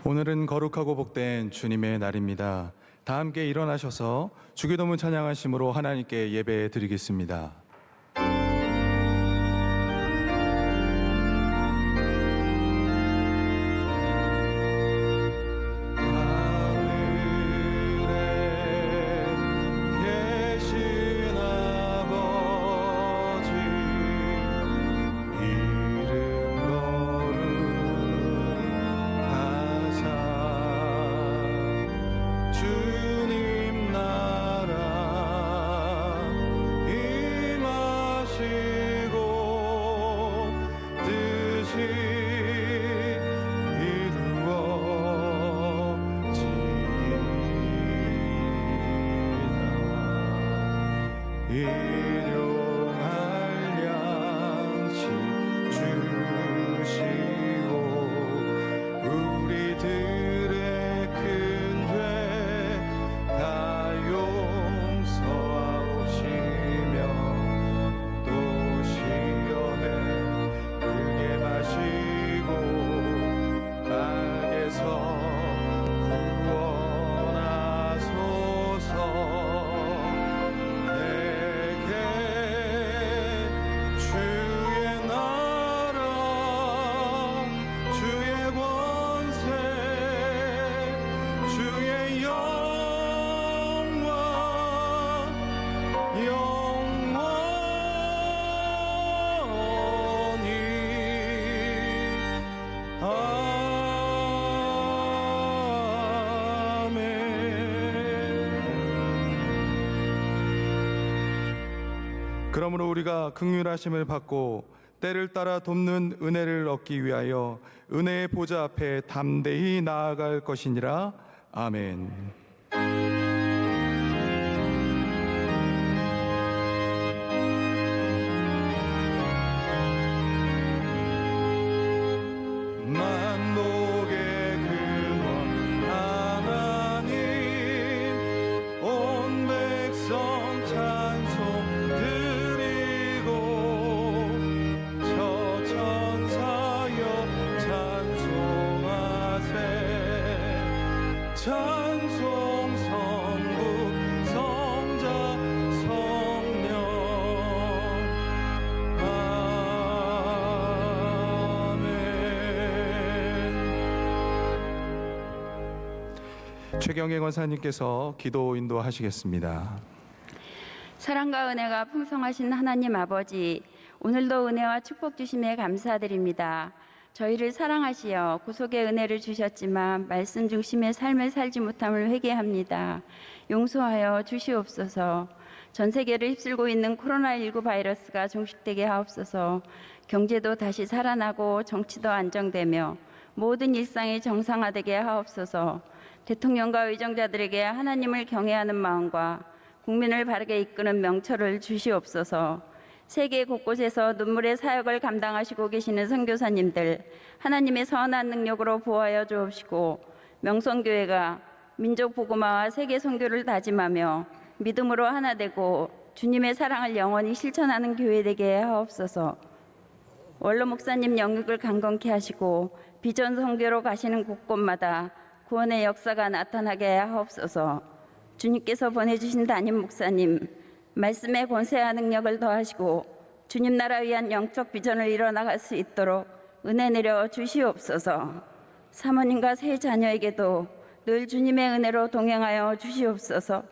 오늘은 거룩하고 복된 주님의 날입니다. 다 함께 일어나셔서 주기도문 찬양하심으로 하나님께 예배 드리겠습니다. 일용할 양식 주시고 우리들의 큰 죄 다 용서하옵시며 또 시험에 들게 마시고 악에서 구원하소서. 그러므로 우리가 긍휼하심을 받고 때를 따라 돕는 은혜를 얻기 위하여 은혜의 보좌 앞에 담대히 나아갈 것이니라. 아멘. 만복의 근원 하나님, 온 백성 찬송 드리고 저 천사여 찬송하세. 찬송 성부 성자 성령. 최경애 권사님께서 기도 인도하시겠습니다. 사랑과 은혜가 풍성하신 하나님 아버지, 오늘도 은혜와 축복 주심에 감사드립니다. 저희를 사랑하시어 구속의 은혜를 주셨지만 말씀 중심의 삶을 살지 못함을 회개합니다. 용서하여 주시옵소서. 전 세계를 휩쓸고 있는 코로나19 바이러스가 종식되게 하옵소서. 경제도 다시 살아나고 정치도 안정되며 모든 일상이 정상화되게 하옵소서. 대통령과 의정자들에게 하나님을 경외하는 마음과 국민을 바르게 이끄는 명철을 주시옵소서. 세계 곳곳에서 눈물의 사역을 감당하시고 계시는 선교사님들, 하나님의 선한 능력으로 보호하여 주옵시고, 명성교회가 민족 복음화와 세계 선교를 다짐하며 믿음으로 하나 되고 주님의 사랑을 영원히 실천하는 교회 되게 하옵소서. 원로 목사님 영육을 강건케 하시고 비전 선교로 가시는 곳곳마다 구원의 역사가 나타나게 하옵소서. 주님께서 보내주신 담임 목사님, 말씀의 권세와 능력을 더하시고 주님 나라 위한 영적 비전을 이뤄나갈 수 있도록 은혜 내려 주시옵소서. 사모님과 세 자녀에게도 늘 주님의 은혜로 동행하여 주시옵소서.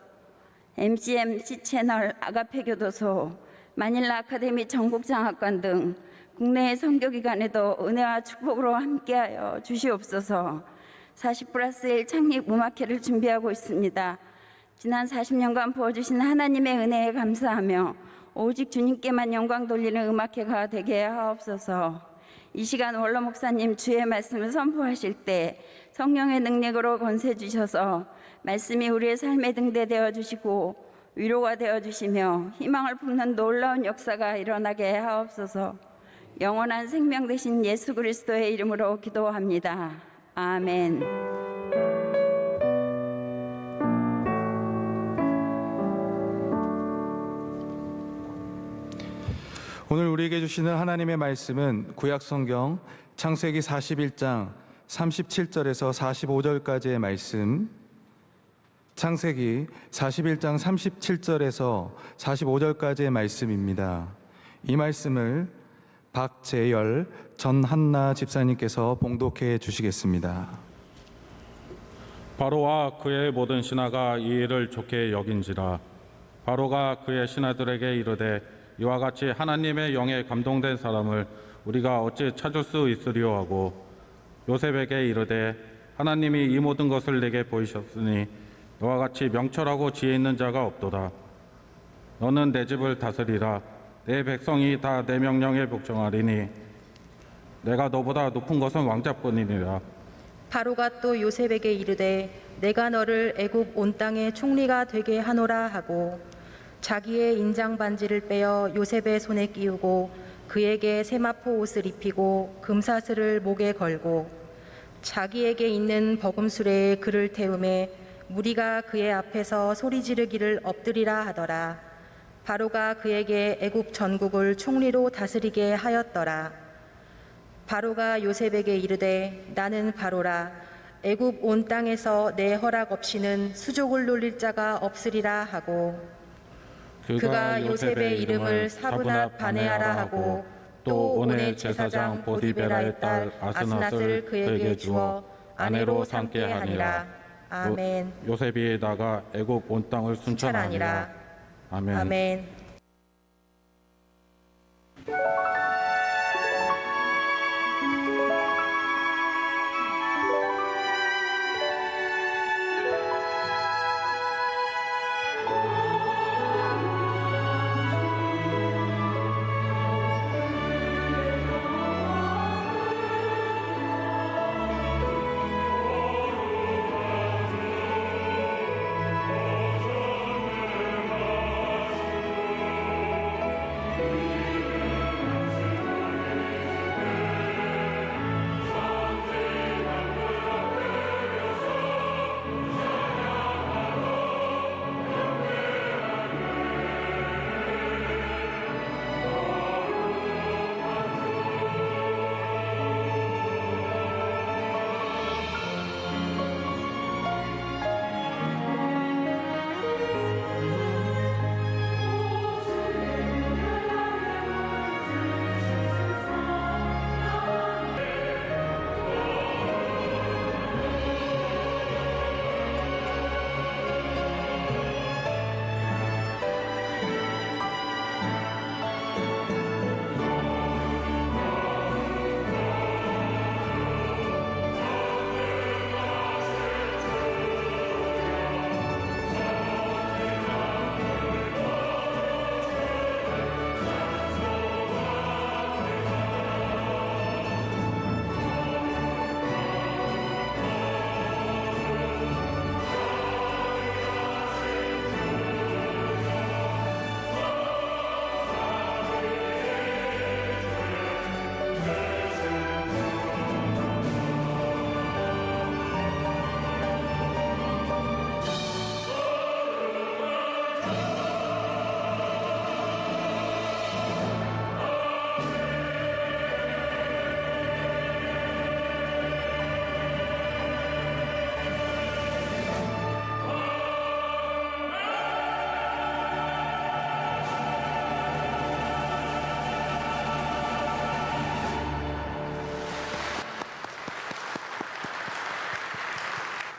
MCMC 채널, 아가페 교도소, 마닐라 아카데미 전국장학관 등 국내의 선교기관에도 은혜와 축복으로 함께하여 주시옵소서. 40+1 창립 음악회를 준비하고 있습니다. 지난 40년간 부어주신 하나님의 은혜에 감사하며 오직 주님께만 영광 돌리는 음악회가 되게 하옵소서. 이 시간 원로 목사님 주의 말씀을 선포하실 때 성령의 능력으로 권세 주셔서 말씀이 우리의 삶의 등대 되어 주시고 위로가 되어 주시며 희망을 품는 놀라운 역사가 일어나게 하옵소서. 영원한 생명 되신 예수 그리스도의 이름으로 기도합니다. 아멘. 오늘 우리에게 주시는 하나님의 말씀은 구약 성경 창세기 41장 37절에서 45절까지의 말씀, 창세기 41장 37절에서 45절까지의 말씀입니다. 이 말씀을 박재열 전한나 집사님께서 봉독해 주시겠습니다. 바로와 그의 모든 신하가 이 일을 좋게 여긴지라. 바로가 그의 신하들에게 이르되 이와 같이 하나님의 영에 감동된 사람을 우리가 어찌 찾을 수 있으리요 하고 요셉에게 이르되 하나님이 이 모든 것을 내게 보이셨으니 너와 같이 명철하고 지혜 있는 자가 없도다. 너는 내 집을 다스리라. 내 백성이 다 내 명령에 복종하리니 내가 너보다 높은 것은 왕자뿐이니라. 바로가 또 요셉에게 이르되 내가 너를 애굽 온 땅의 총리가 되게 하노라 하고 자기의 인장 반지를 빼어 요셉의 손에 끼우고 그에게 세마포 옷을 입히고 금사슬을 목에 걸고 자기에게 있는 버금수레에 그를 태우매 무리가 그의 앞에서 소리 지르기를 엎드리라 하더라. 바로가 그에게 애굽 전국을 총리로 다스리게 하였더라. 바로가 요셉에게 이르되 나는 바로라. 애굽 온 땅에서 내 허락 없이는 수족을 놀릴 자가 없으리라 하고 그가 요셉의 이름을 사브낫 바네아라 하고 또 온의 제사장 보디베라의 딸 아스낫을 그에게 주어 아내로 삼게 하니라. 아멘. 요셉이 나가 애굽 온 땅을 순찰하니라. 아멘. 아멘.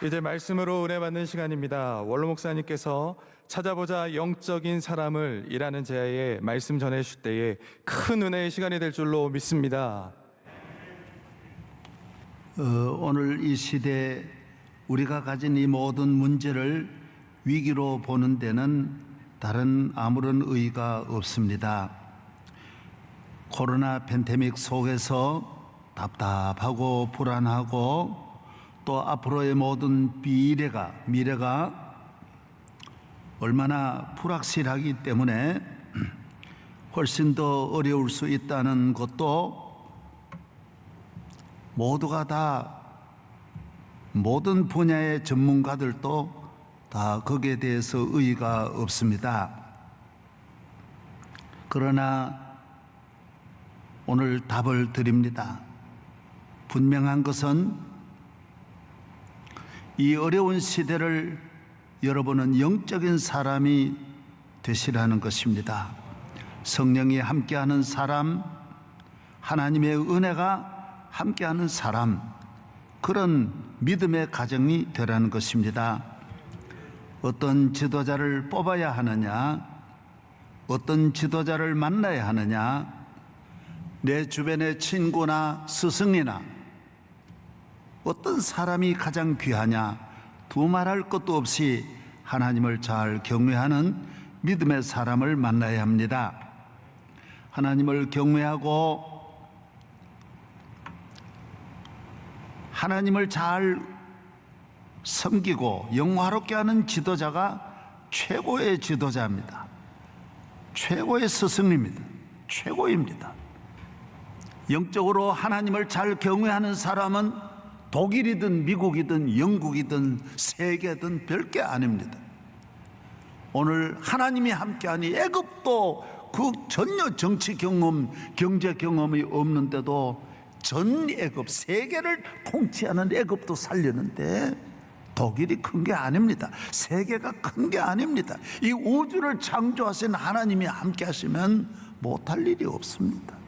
이제 말씀으로 은혜 받는 시간입니다. 원로 목사님께서 찾아보자 영적인 사람을 이라는 제야에 말씀 전해주실 때에 큰 은혜의 시간이 될 줄로 믿습니다. 오늘 이 시대에 우리가 가진 이 모든 문제를 위기로 보는 데는 다른 아무런 의의가 없습니다. 코로나 팬데믹 속에서 답답하고 불안하고 또 앞으로의 모든 미래가 얼마나 불확실하기 때문에 훨씬 더 어려울 수 있다는 것도 모두가 다 모든 분야의 전문가들도 다 거기에 대해서 의의가 없습니다. 그러나 오늘 답을 드립니다. 분명한 것은 이 어려운 시대를 여러분은 영적인 사람이 되시라는 것입니다. 성령이 함께하는 사람, 하나님의 은혜가 함께하는 사람, 그런 믿음의 가정이 되라는 것입니다. 어떤 지도자를 뽑아야 하느냐, 어떤 지도자를 만나야 하느냐, 내 주변의 친구나 스승이나 어떤 사람이 가장 귀하냐, 두말할 것도 없이 하나님을 잘 경외하는 믿음의 사람을 만나야 합니다. 하나님을 경외하고 하나님을 잘 섬기고 영화롭게 하는 지도자가 최고의 지도자입니다. 최고의 스승입니다. 최고입니다. 영적으로 하나님을 잘 경외하는 사람은 독일이든 미국이든 영국이든 세계든 별게 아닙니다. 오늘 하나님이 함께하니 애굽도 그 전혀 정치 경험, 경제 경험이 없는데도 전 애굽, 세계를 통치하는 애굽도 살렸는데 독일이 큰 게 아닙니다. 세계가 큰 게 아닙니다. 이 우주를 창조하신 하나님이 함께 하시면 못할 일이 없습니다.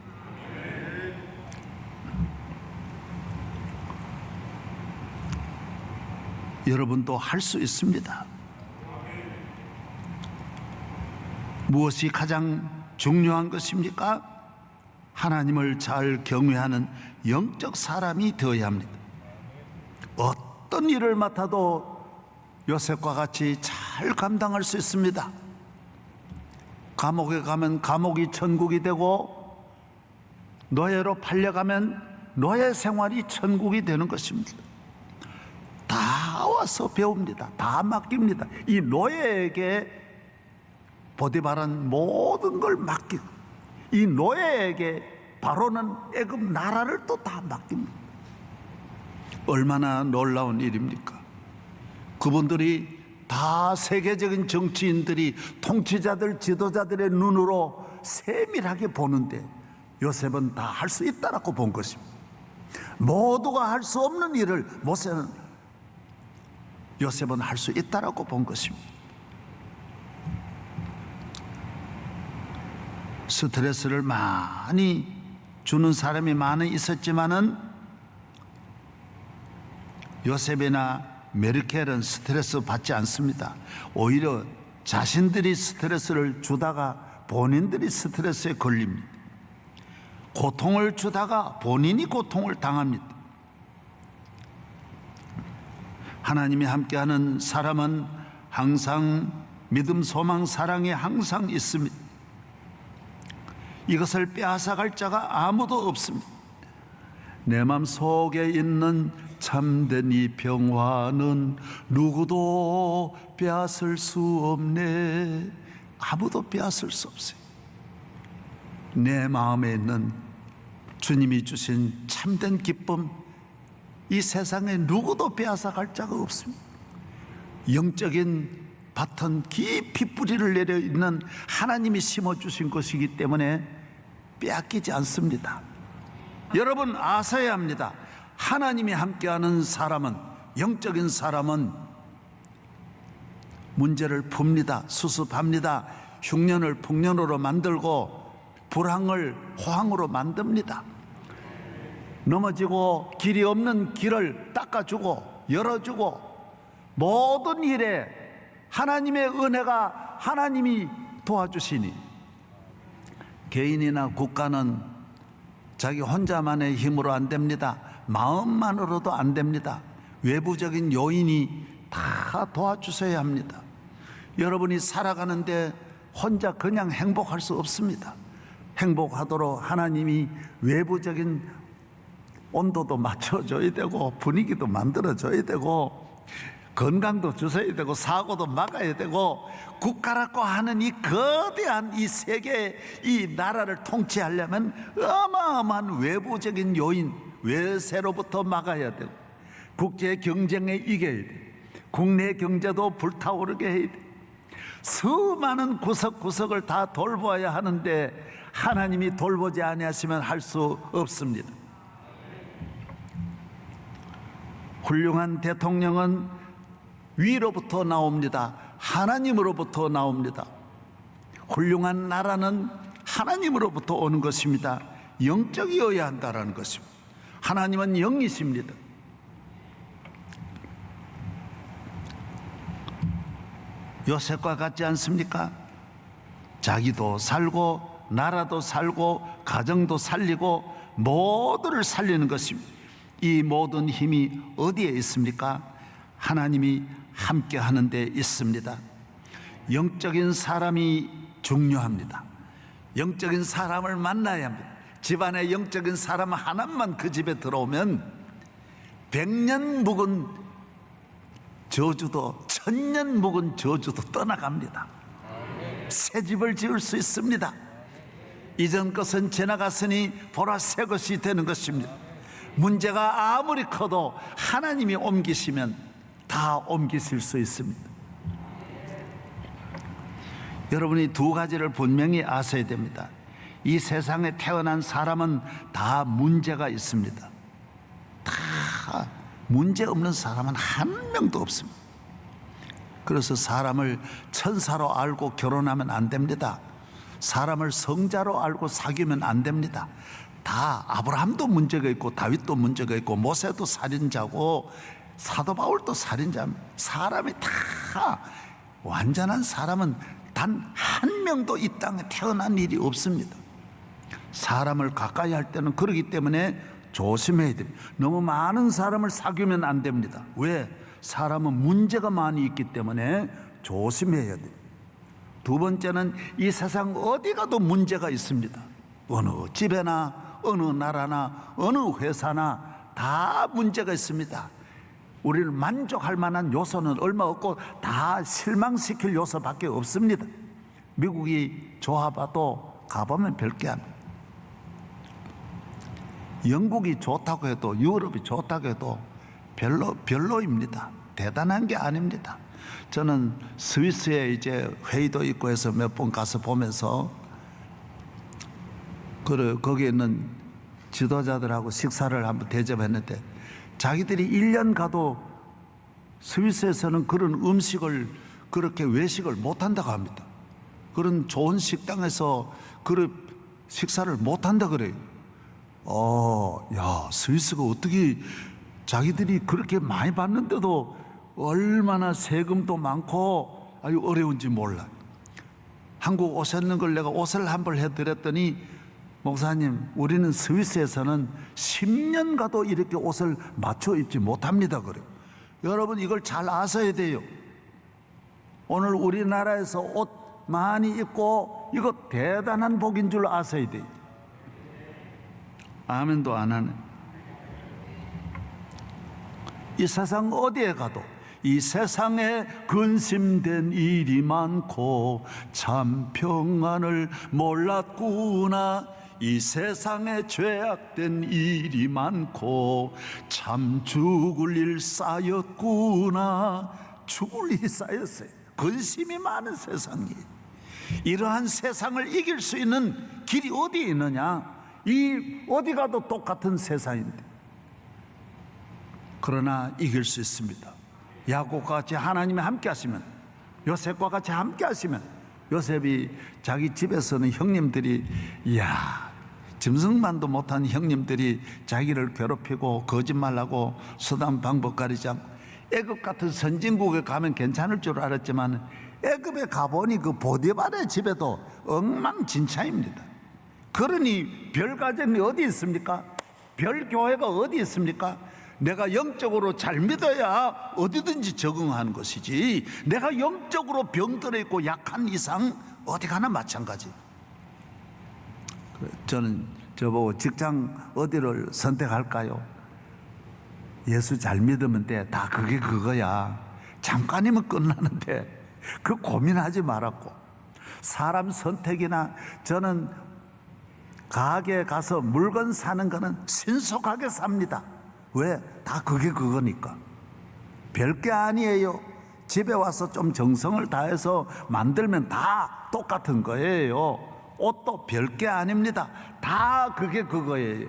여러분도 할 수 있습니다. 무엇이 가장 중요한 것입니까? 하나님을 잘 경외하는 영적 사람이 되어야 합니다. 어떤 일을 맡아도 요셉과 같이 잘 감당할 수 있습니다. 감옥에 가면 감옥이 천국이 되고 노예로 팔려가면 노예 생활이 천국이 되는 것입니다. 다 와서 배웁니다. 다 맡깁니다. 이 노예에게 보디발은 모든 걸 맡기고 이 노예에게 바로는 애굽 나라를 또 다 맡깁니다. 얼마나 놀라운 일입니까? 그분들이 다 세계적인 정치인들이 통치자들, 지도자들의 눈으로 세밀하게 보는데 요셉은 다 할 수 있다라고 본 것입니다. 모두가 할 수 없는 일을 요셉은 할 수 있다라고 본 것입니다. 스트레스를 많이 주는 사람이 많이 있었지만은 요셉이나 메르켈은 스트레스 받지 않습니다. 오히려 자신들이 스트레스를 주다가 본인들이 스트레스에 걸립니다. 고통을 주다가 본인이 고통을 당합니다. 하나님이 함께하는 사람은 항상 믿음, 소망, 사랑이 항상 있습니다. 이것을 빼앗아갈 자가 아무도 없습니다. 내 맘 속에 있는 참된 이 평화는 누구도 빼앗을 수 없네. 아무도 빼앗을 수 없어요. 내 마음에 있는 주님이 주신 참된 기쁨, 이 세상에 누구도 빼앗아갈 자가 없습니다. 영적인 밭은 깊이 뿌리를 내려 있는 하나님이 심어주신 것이기 때문에 빼앗기지 않습니다. 여러분 아셔야 합니다. 하나님이 함께하는 사람은, 영적인 사람은 문제를 풉니다. 수습합니다. 흉년을 풍년으로 만들고 불황을 호황으로 만듭니다. 넘어지고 길이 없는 길을 닦아주고 열어주고 모든 일에 하나님의 은혜가 하나님이 도와주시니 개인이나 국가는 자기 혼자만의 힘으로 안 됩니다. 마음만으로도 안 됩니다. 외부적인 요인이 다 도와주셔야 합니다. 여러분이 살아가는데 혼자 그냥 행복할 수 없습니다. 행복하도록 하나님이 외부적인 온도도 맞춰줘야 되고 분위기도 만들어줘야 되고 건강도 주셔야 되고 사고도 막아야 되고 국가라고 하는 이 거대한 이 세계 이 나라를 통치하려면 어마어마한 외부적인 요인 외세로부터 막아야 되고 국제 경쟁에 이겨야 돼. 국내 경제도 불타오르게 해야 돼. 수많은 구석구석을 다 돌보아야 하는데 하나님이 돌보지 아니하시면 할 수 없습니다. 훌륭한 대통령은 위로부터 나옵니다. 하나님으로부터 나옵니다. 훌륭한 나라는 하나님으로부터 오는 것입니다. 영적이어야 한다는 것입니다. 하나님은 영이십니다. 요셉과 같지 않습니까? 자기도 살고 나라도 살고 가정도 살리고 모두를 살리는 것입니다. 이 모든 힘이 어디에 있습니까? 하나님이 함께 하는 데 있습니다. 영적인 사람이 중요합니다. 영적인 사람을 만나야 합니다. 집안에 영적인 사람 하나만 그 집에 들어오면 100년 묵은 저주도 1000년 묵은 저주도 떠나갑니다. 새 집을 지을 수 있습니다. 이전 것은 지나갔으니 보라 새 것이 되는 것입니다. 문제가 아무리 커도 하나님이 옮기시면 다 옮기실 수 있습니다. 여러분이 두 가지를 분명히 아셔야 됩니다. 이 세상에 태어난 사람은 다 문제가 있습니다. 다 문제 없는 사람은 한 명도 없습니다. 그래서 사람을 천사로 알고 결혼하면 안 됩니다. 사람을 성자로 알고 사귀면 안 됩니다. 다 아브라함도 문제가 있고 다윗도 문제가 있고 모세도 살인자고 사도 바울도 살인자입니다. 사람이 다 완전한 사람은 단 한 명도 이 땅에 태어난 일이 없습니다. 사람을 가까이 할 때는 그러기 때문에 조심해야 됩니다. 너무 많은 사람을 사귀면 안 됩니다. 왜? 사람은 문제가 많이 있기 때문에 조심해야 됩니다. 두 번째는 이 세상 어디 가도 문제가 있습니다. 어느 집에나 어느 나라나 어느 회사나 다 문제가 있습니다. 우리를 만족할 만한 요소는 얼마 없고 다 실망시킬 요소밖에 없습니다. 미국이 좋아봐도 가보면 별게 안 돼요. 영국이 좋다고 해도 유럽이 좋다고 해도 별로입니다. 대단한 게 아닙니다. 저는 스위스에 이제 회의도 있고 해서 몇 번 가서 보면서 거기에 있는 지도자들하고 식사를 한번 대접했는데 자기들이 1년 가도 스위스에서는 그런 음식을 그렇게 외식을 못한다고 합니다. 그런 좋은 식당에서 그런 식사를 못한다 그래요. 야, 스위스가 어떻게 자기들이 그렇게 많이 받는데도 얼마나 세금도 많고 아주 어려운지 몰라. 한국 오셨는 걸 내가 옷을 한 벌 해드렸더니 목사님, 우리는 스위스에서는 10년 가도 이렇게 옷을 맞춰 입지 못합니다 그래요. 여러분 이걸 잘 아셔야 돼요. 오늘 우리나라에서 옷 많이 입고 이거 대단한 복인 줄 아셔야 돼요. 아멘도 안 하네. 이 세상 어디에 가도 이 세상에 근심된 일이 많고 참 평안을 몰랐구나. 이 세상에 죄악된 일이 많고 참 죽을 일 쌓였구나. 죽을 일이 쌓였어요. 근심이 많은 세상이에요. 이러한 세상을 이길 수 있는 길이 어디에 있느냐? 이 어디 가도 똑같은 세상인데 그러나 이길 수 있습니다. 야곱과 같이 하나님이 함께 하시면, 요셉과 같이 함께 하시면, 요셉이 자기 집에서는 형님들이 짐승만도 못한 형님들이 자기를 괴롭히고 거짓말하고 수단 방법 가리지 않고 애굽 같은 선진국에 가면 괜찮을 줄 알았지만 애굽에 가보니 그 보디발의 집에도 엉망진창입니다. 그러니 별 가정이 어디 있습니까? 별 교회가 어디 있습니까? 내가 영적으로 잘 믿어야 어디든지 적응하는 것이지 내가 영적으로 병들어 있고 약한 이상 어디 가나 마찬가지. 저는 저보고 직장 어디를 선택할까요? 예수 잘 믿으면 돼. 다 그게 그거야. 잠깐이면 끝나는데 그 고민하지 말았고. 사람 선택이나 저는 가게 가서 물건 사는 거는 신속하게 삽니다. 왜? 다 그게 그거니까. 별게 아니에요. 집에 와서 좀 정성을 다해서 만들면 다 똑같은 거예요. 옷도 별게 아닙니다. 다 그게 그거예요.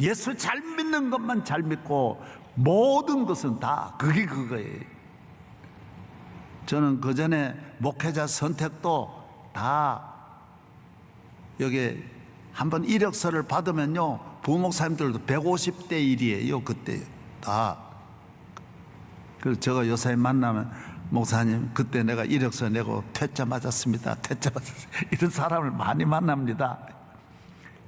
예수 잘 믿는 것만 잘 믿고 모든 것은 다 그게 그거예요. 저는 그 전에 목회자 선택도 다 여기 한번 이력서를 받으면요, 부목사님들도 150대 1이에요. 그때 다. 그래서 제가 요새 만나면 목사님 그때 내가 이력서 내고 퇴짜 맞았습니다. 퇴짜 맞았어요. 이런 사람을 많이 만납니다.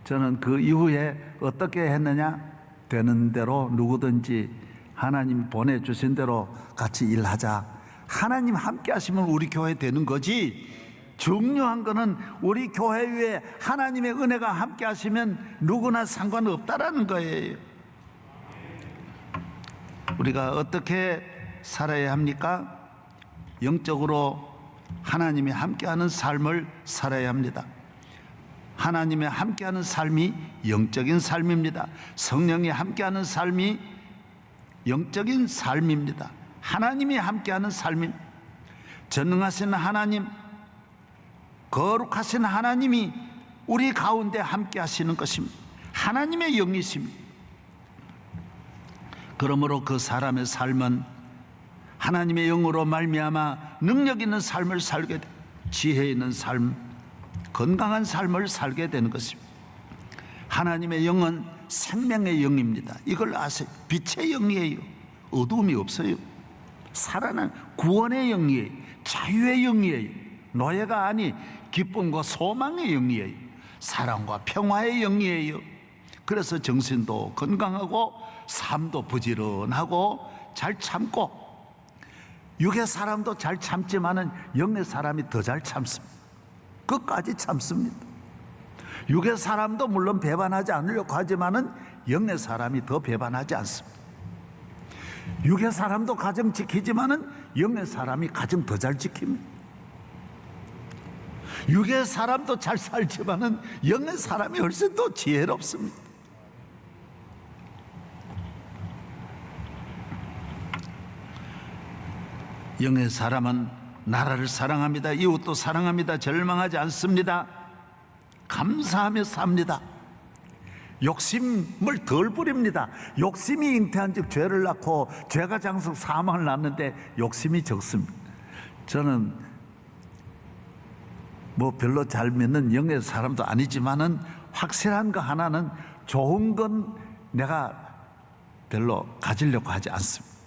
저는 그 이후에 어떻게 했느냐, 되는 대로 누구든지 하나님 보내주신 대로 같이 일하자. 하나님 함께 하시면 우리 교회 되는 거지. 중요한 거는 우리 교회 위에 하나님의 은혜가 함께 하시면 누구나 상관없다라는 거예요. 우리가 어떻게 살아야 합니까? 영적으로 하나님이 함께하는 삶을 살아야 합니다. 하나님이 함께하는 삶이 영적인 삶입니다. 성령이 함께하는 삶이 영적인 삶입니다. 하나님이 함께하는 삶입니다. 전능하신 하나님, 거룩하신 하나님이 우리 가운데 함께하시는 것입니다. 하나님의 영이십니다. 그러므로 그 사람의 삶은 하나님의 영으로 말미암아 능력 있는 삶을 살게 돼, 지혜 있는 삶, 건강한 삶을 살게 되는 것입니다. 하나님의 영은 생명의 영입니다. 이걸 아세요? 빛의 영이에요. 어두움이 없어요. 살아난 구원의 영이에요. 자유의 영이에요. 노예가 아니 기쁨과 소망의 영이에요. 사랑과 평화의 영이에요. 그래서 정신도 건강하고 삶도 부지런하고 잘 참고, 육의 사람도 잘 참지만은 영의 사람이 더 잘 참습니다. 끝까지 참습니다. 육의 사람도 물론 배반하지 않으려고 하지만은 영의 사람이 더 배반하지 않습니다. 육의 사람도 가정 지키지만은 영의 사람이 가정 더 잘 지킵니다. 육의 사람도 잘 살지만은 영의 사람이 훨씬 더 지혜롭습니다. 영의 사람은 나라를 사랑합니다. 이웃도 사랑합니다. 절망하지 않습니다. 감사하며 삽니다. 욕심을 덜 부립니다. 욕심이 잉태한 즉 죄를 낳고 죄가 장성 사망을 낳는데 욕심이 적습니다. 저는 뭐 별로 잘 믿는 영의 사람도 아니지만은 확실한 거 하나는, 좋은 건 내가 별로 가지려고 하지 않습니다.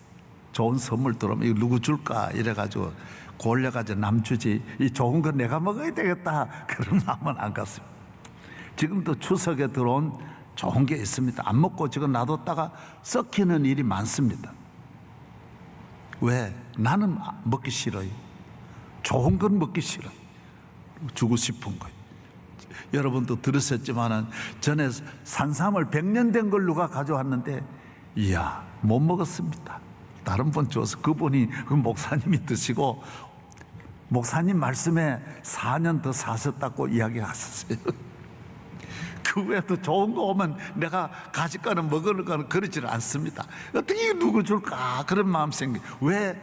좋은 선물 들어오면 이거 누구 줄까 이래가지고 골려가지고 남 주지, 이 좋은 건 내가 먹어야 되겠다 그런 마음은 안 갔습니다. 지금도 추석에 들어온 좋은 게 있습니다. 안 먹고 지금 놔뒀다가 썩히는 일이 많습니다. 왜? 나는 먹기 싫어요. 좋은 건 먹기 싫어요. 주고 싶은 거예요. 여러분도 들으셨지만은 전에 산삼을 100년 된 걸 누가 가져왔는데, 이야, 못 먹었습니다. 다른 분 줘서 그분이 그 목사님이 드시고 목사님 말씀에 4년 더 사셨다고 이야기하셨어요. 그 외에도 좋은 거 오면 내가 가질 거는 먹을 거는 그러지를 않습니다. 어떻게 누구 줄까 그런 마음 생겨. 왜?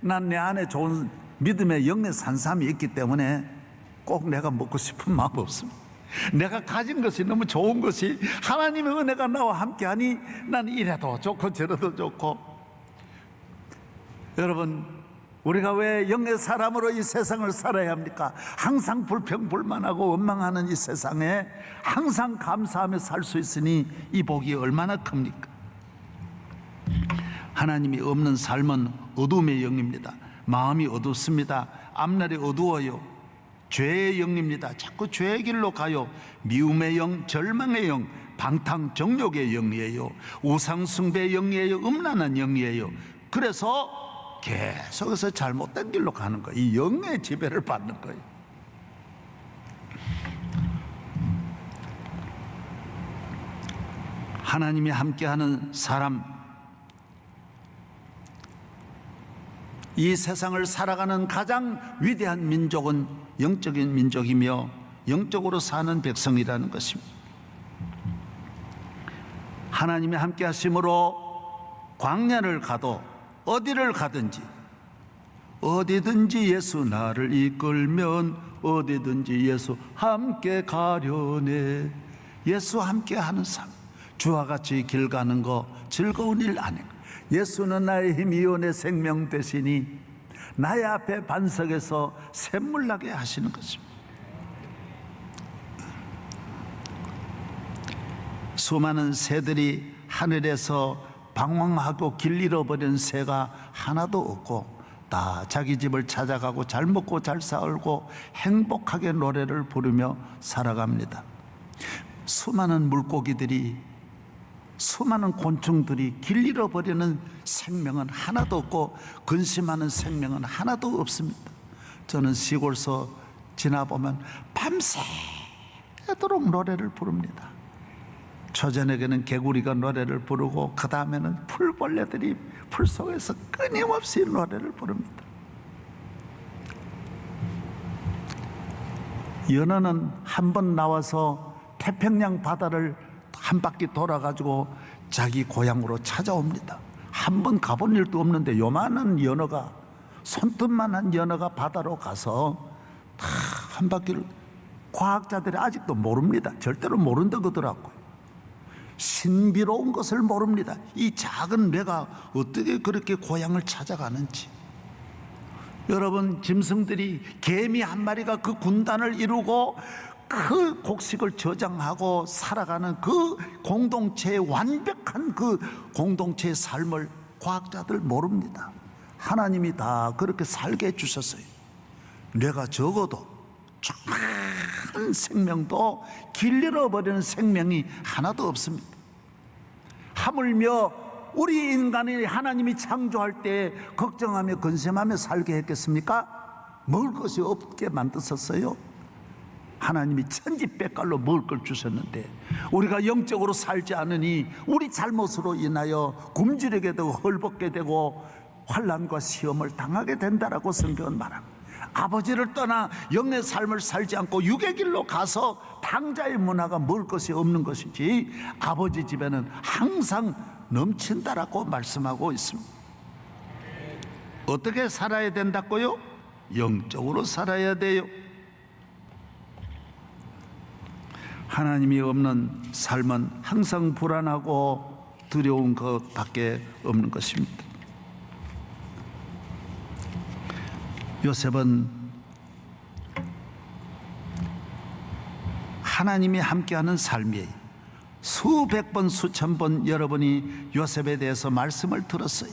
난 내 안에 좋은 믿음의 영의 산삼이 있기 때문에 꼭 내가 먹고 싶은 마음 없습니다. 내가 가진 것이 너무 좋은 것이 하나님의 은혜가 나와 함께하니 난 이래도 좋고 저래도 좋고. 여러분, 우리가 왜 영의 사람으로 이 세상을 살아야 합니까? 항상 불평불만하고 원망하는 이 세상에 항상 감사하며 살 수 있으니 이 복이 얼마나 큽니까? 하나님이 없는 삶은 어둠의 영입니다. 마음이 어둡습니다. 앞날이 어두워요. 죄의 영입니다. 자꾸 죄의 길로 가요. 미움의 영, 절망의 영, 방탕정욕의 영이에요. 우상숭배의 영이에요. 음란한 영이에요. 그래서 계속해서 잘못된 길로 가는 거예요. 이 영의 지배를 받는 거예요. 하나님이 함께하는 사람, 이 세상을 살아가는 가장 위대한 민족은 영적인 민족이며 영적으로 사는 백성이라는 것입니다. 하나님이 함께 하심으로 광야를 가도 어디를 가든지, 어디든지 예수 나를 이끌면 어디든지 예수 함께 가려네. 예수 함께 하는 삶, 주와 같이 길 가는 거 즐거운 일 아닌가. 예수는 나의 힘이요 내 생명 되시니 나의 앞에 반석에서 샘물 나게 하시는 것입니다. 수많은 새들이 하늘에서 방황하고 길 잃어버린 새가 하나도 없고 다 자기 집을 찾아가고 잘 먹고 잘 살고 행복하게 노래를 부르며 살아갑니다. 수많은 물고기들이, 수많은 곤충들이 길 잃어버리는 생명은 하나도 없고 근심하는 생명은 하나도 없습니다. 저는 시골서 지나보면 밤새도록 노래를 부릅니다. 초저녁에는 개구리가 노래를 부르고 그 다음에는 풀벌레들이 풀 속에서 끊임없이 노래를 부릅니다. 연어는 한 번 나와서 태평양 바다를 한 바퀴 돌아가지고 자기 고향으로 찾아옵니다. 한 번 가본 일도 없는데 요만한 연어가, 손톱만한 연어가 바다로 가서 다 한 바퀴를, 과학자들이 아직도 모릅니다. 절대로 모른다고 하더라고요. 신비로운 것을 모릅니다. 이 작은 배가 어떻게 그렇게 고향을 찾아가는지. 여러분, 짐승들이, 개미 한 마리가 그 군단을 이루고 그 곡식을 저장하고 살아가는 그 공동체의 완벽한 그 공동체의 삶을 과학자들 모릅니다. 하나님이 다 그렇게 살게 해주셨어요. 내가 적어도 조그만 생명도 길 잃어버리는 생명이 하나도 없습니다. 하물며 우리 인간이 하나님이 창조할 때 걱정하며 근심하며 살게 했겠습니까? 먹을 것이 없게 만드셨어요. 하나님이 천지백갈로 먹을 걸 주셨는데 우리가 영적으로 살지 않으니 우리 잘못으로 인하여 굶주리게 되고 헐벗게 되고 환난과 시험을 당하게 된다라고 성경은 말합니다. 아버지를 떠나 영의 삶을 살지 않고 육의 길로 가서 당자의 문화가 먹을 것이 없는 것이지 아버지 집에는 항상 넘친다라고 말씀하고 있습니다. 어떻게 살아야 된다고요? 영적으로 살아야 돼요. 하나님이 없는 삶은 항상 불안하고 두려운 것밖에 없는 것입니다. 요셉은 하나님이 함께하는 삶이에요. 수백 번 수천 번 여러분이 요셉에 대해서 말씀을 들었어요.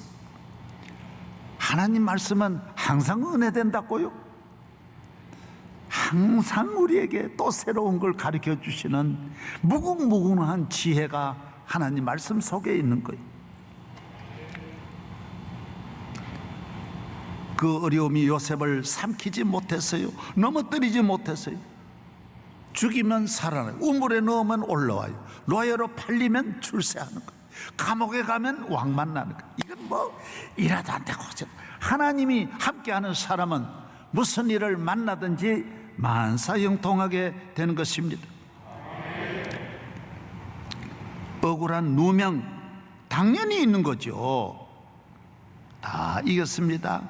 하나님 말씀은 항상 은혜된다고요. 항상 우리에게 또 새로운 걸 가르쳐 주시는 무궁무궁한 지혜가 하나님 말씀 속에 있는 거예요. 그 어려움이 요셉을 삼키지 못했어요. 넘어뜨리지 못했어요. 죽이면 살아나요. 우물에 넣으면 올라와요. 노예로 팔리면 출세하는 거예요. 감옥에 가면 왕 만나는 거예요. 이건 뭐 일하도 안 되고. 하나님이 함께하는 사람은 무슨 일을 만나든지 만사형통하게 되는 것입니다. 억울한 누명 당연히 있는 거죠. 다 이겼습니다.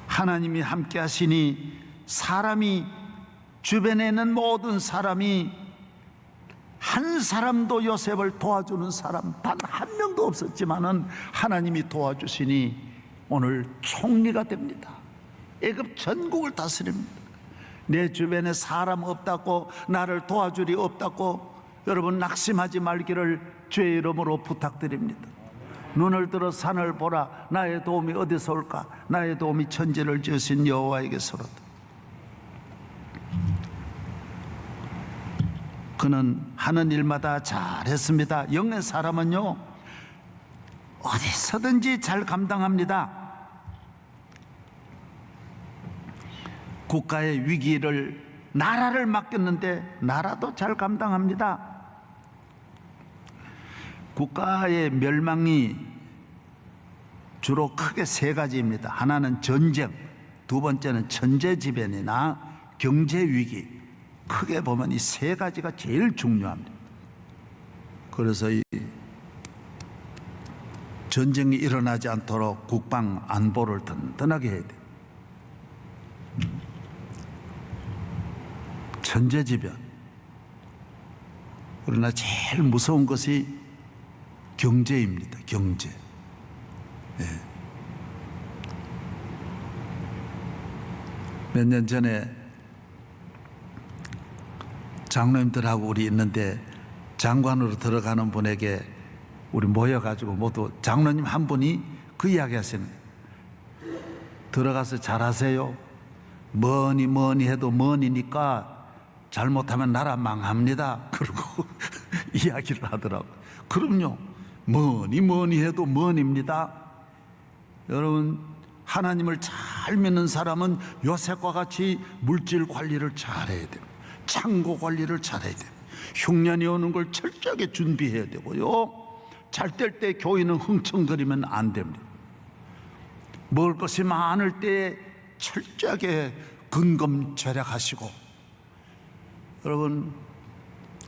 하나님이 함께 하시니 사람이, 주변에 있는 모든 사람이 한 사람도 요셉을 도와주는 사람 단 한 명도 없었지만은 하나님이 도와주시니 오늘 총리가 됩니다. 애굽 전국을 다스립니다. 내 주변에 사람 없다고, 나를 도와주리 없다고 여러분 낙심하지 말기를 주의 이름으로 부탁드립니다. 눈을 들어 산을 보라. 나의 도움이 어디서 올까? 나의 도움이 천지를 지으신 여호와에게서로다. 그는 하는 일마다 잘했습니다. 영의 사람은요 어디서든지 잘 감당합니다. 국가의 위기를, 나라를 맡겼는데 나라도 잘 감당합니다. 국가의 멸망이 주로 크게 세 가지입니다. 하나는 전쟁, 두 번째는 천재지변이나 경제위기. 크게 보면 이 세 가지가 제일 중요합니다. 그래서 이 전쟁이 일어나지 않도록 국방 안보를 든든하게 해야 돼요. 천재지변. 그러나 제일 무서운 것이 경제입니다. 경제. 네. 몇 년 전에 장로님들하고 우리 있는데 장관으로 들어가는 분에게 우리 모여가지고 모두 장로님 한 분이 그 이야기 하시는 거예요. 들어가서 잘하세요. 뭐니 해도 뭐니니까 잘못하면 나라 망합니다. 그러고 이야기를 하더라고요. 그럼요. 뭐니 해도 뭐니입니다. 여러분, 하나님을 잘 믿는 사람은 요셉과 같이 물질 관리를 잘해야 돼요. 창고 관리를 잘해야 돼요. 흉년이 오는 걸 철저하게 준비해야 되고요. 잘 될 때 교인은 흥청거리면 안 됩니다. 먹을 것이 많을 때 철저하게 근검 절약하시고, 여러분,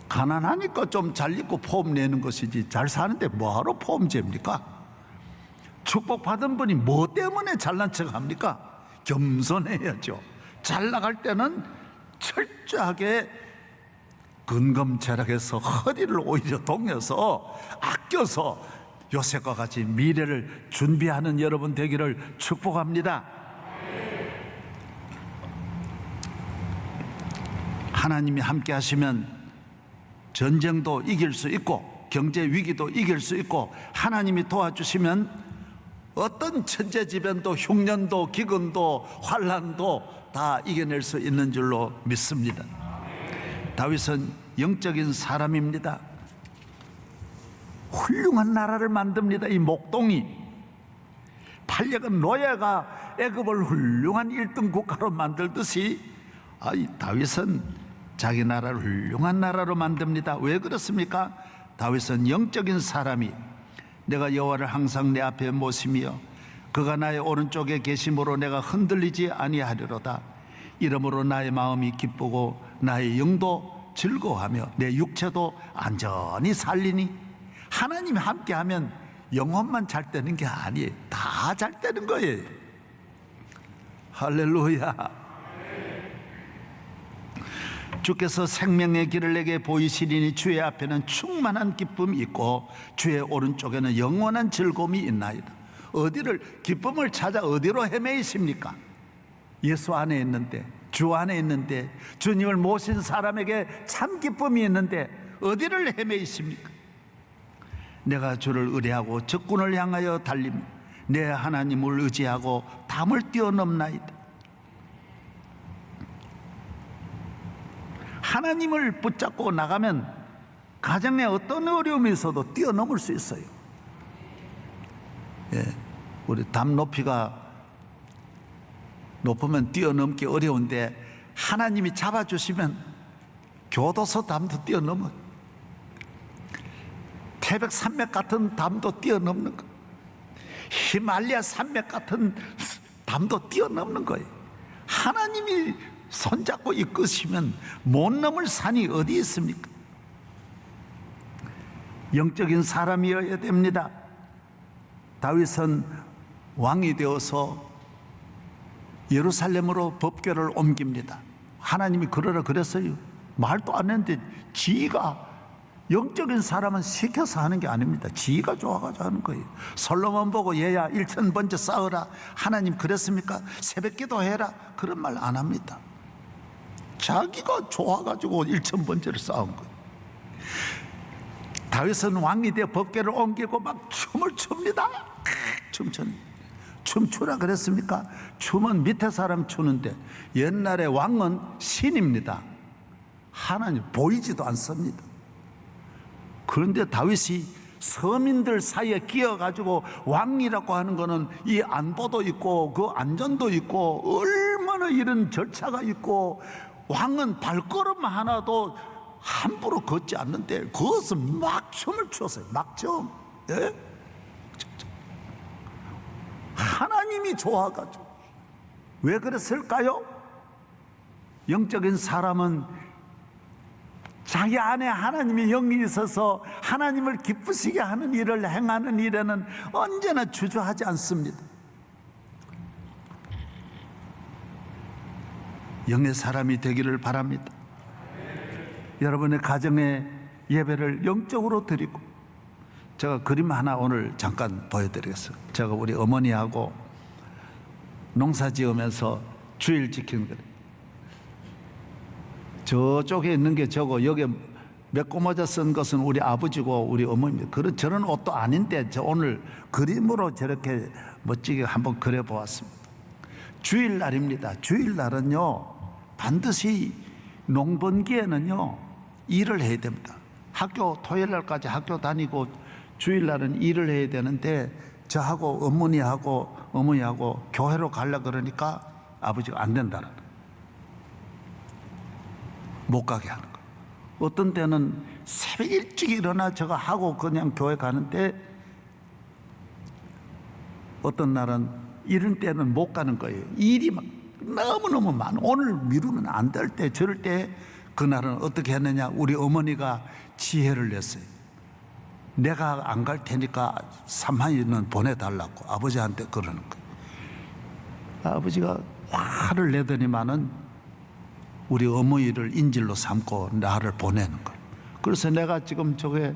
가난하니까 좀 잘 입고 폼 내는 것이지 잘 사는데 뭐하러 폼 잽니까? 축복받은 분이 뭐 때문에 잘난 척 합니까? 겸손해야죠. 잘 나갈 때는 철저하게 근검절약해서 허리를 오히려 동여서 아껴서 요셉과 같이 미래를 준비하는 여러분 되기를 축복합니다. 하나님이 함께 하시면 전쟁도 이길 수 있고 경제 위기도 이길 수 있고, 하나님이 도와주시면 어떤 천재지변도 흉년도 기근도 환난도 다 이겨낼 수 있는 줄로 믿습니다. 다윗은 영적인 사람입니다. 훌륭한 나라를 만듭니다. 이 목동이, 팔력은 노예가 애굽을 훌륭한 1등 국가로 만들듯이 이 다윗은 자기 나라를 훌륭한 나라로 만듭니다. 왜 그렇습니까? 다윗은 영적인 사람이, 내가 여호와를 항상 내 앞에 모시며 그가 나의 오른쪽에 계심으로 내가 흔들리지 아니하리로다. 이러므로 나의 마음이 기쁘고 나의 영도 즐거워하며 내 육체도 안전히 살리니. 하나님이 함께하면 영혼만 잘 되는 게 아니에요. 다 잘 되는 거예요. 할렐루야. 주께서 생명의 길을 내게 보이시리니 주의 앞에는 충만한 기쁨이 있고 주의 오른쪽에는 영원한 즐거움이 있나이다. 어디를, 기쁨을 찾아 어디로 헤매이십니까? 예수 안에 있는데, 주 안에 있는데, 주님을 모신 사람에게 참 기쁨이 있는데 어디를 헤매이십니까? 내가 주를 의뢰하고 적군을 향하여 달리며 내 하나님을 의지하고 담을 뛰어넘나이다. 하나님을 붙잡고 나가면 가정에 어떤 어려움이 있어도 뛰어넘을 수 있어요. 예, 우리 담 높이가 높으면 뛰어넘기 어려운데 하나님이 잡아주시면 교도소 담도 뛰어넘어. 태백 산맥 같은 담도 뛰어넘는 거, 히말라야 산맥 같은 담도 뛰어넘는 거예요. 하나님이 손잡고 이끄시면 못 넘을 산이 어디 있습니까? 영적인 사람이어야 됩니다. 다윗은 왕이 되어서 예루살렘으로 법궤를 옮깁니다. 하나님이 그러라 그랬어요. 말도 안 했는데 지가, 영적인 사람은 시켜서 하는 게 아닙니다. 지가 좋아가지고 하는 거예요. 솔로몬 보고 얘야 1000번째 쌓으라, 하나님 그랬습니까? 새벽기도 해라, 그런 말 안 합니다. 자기가 좋아가지고 1000번째를 쌓은 거예요. 다윗은 왕이 되어 법궤를 옮기고 막 춤을 춥니다. 춤추라 그랬습니까? 춤은 밑에 사람 추는데, 옛날에 왕은 신입니다. 하나님 보이지도 않습니다. 그런데 다윗이 서민들 사이에 끼어가지고 왕이라고 하는 거는 이 안보도 있고 그 안전도 있고 얼마나 이런 절차가 있고, 왕은 발걸음 하나도 함부로 걷지 않는데 그것을 막 춤을 췄어요. 막춤. 예? 하나님이 좋아가지고. 왜 그랬을까요? 영적인 사람은 자기 안에 하나님의 영이 있어서 하나님을 기쁘시게 하는 일을 행하는 일에는 언제나 주저하지 않습니다. 영의 사람이 되기를 바랍니다. 여러분의 가정의 예배를 영적으로 드리고, 제가 그림 하나 오늘 잠깐 보여드리겠습니다. 제가 우리 어머니하고 농사 지으면서 주일 지키는 거래. 저쪽에 있는 게 저거, 여기 메꿔모자 쓴 것은 우리 아버지고 우리 어머니입니다. 저런 옷도 아닌데 저 오늘 그림으로 저렇게 멋지게 한번 그려보았습니다. 주일날입니다. 주일날은요 반드시 농번기에는요 일을 해야 됩니다. 학교 토요일날까지 학교 다니고 주일날은 일을 해야 되는데 저하고 어머니하고 교회로 가려고 그러니까 아버지가 안 된다는 거예요. 못 가게 하는 거예요. 어떤 때는 새벽 일찍 일어나 저거 하고 그냥 교회 가는데 어떤 날은 이런 때는 못 가는 거예요. 일이 막 너무너무 많아. 오늘 미루면 안 될 때, 저럴 때 그날은 어떻게 했느냐. 우리 어머니가 지혜를 냈어요. 내가 안 갈 테니까 3만원은 보내달라고 아버지한테 그러는 거예요. 아버지가 화를 내더니만은 우리 어머니를 인질로 삼고 나를 보내는 거예요. 그래서 내가 지금 저게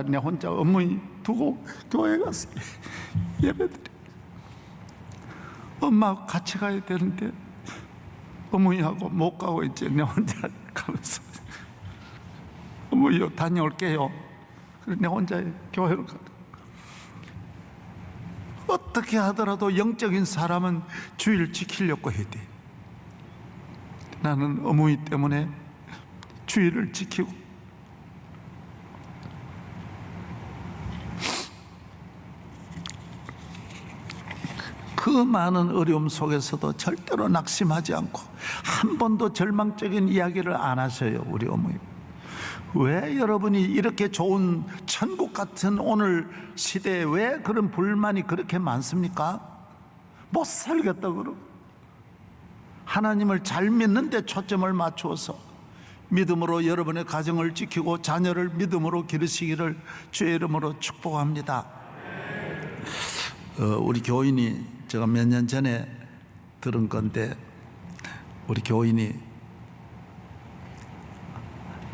내 혼자 어머니 두고 교회 갔어요. 예배드려. 엄마하고 같이 가야 되는데 어머니하고 못 가고 있지. 내 혼자 가면서 어머니 다녀올게요. 그래서 내 혼자 교회로 가다. 어떻게 하더라도 영적인 사람은 주일 지키려고 해야 돼. 나는 어머니 때문에 주일을 지키고 그 많은 어려움 속에서도 절대로 낙심하지 않고 한 번도 절망적인 이야기를 안 하셔요. 우리 어머니. 왜 여러분이 이렇게 좋은 천국 같은 오늘 시대에 왜 그런 불만이 그렇게 많습니까? 못 살겠다고 그러고 하나님을 잘 믿는데 초점을 맞추어서 믿음으로 여러분의 가정을 지키고 자녀를 믿음으로 기르시기를 주의 이름으로 축복합니다. 우리 교인이 제가 몇 년 전에 들은 건데 우리 교인이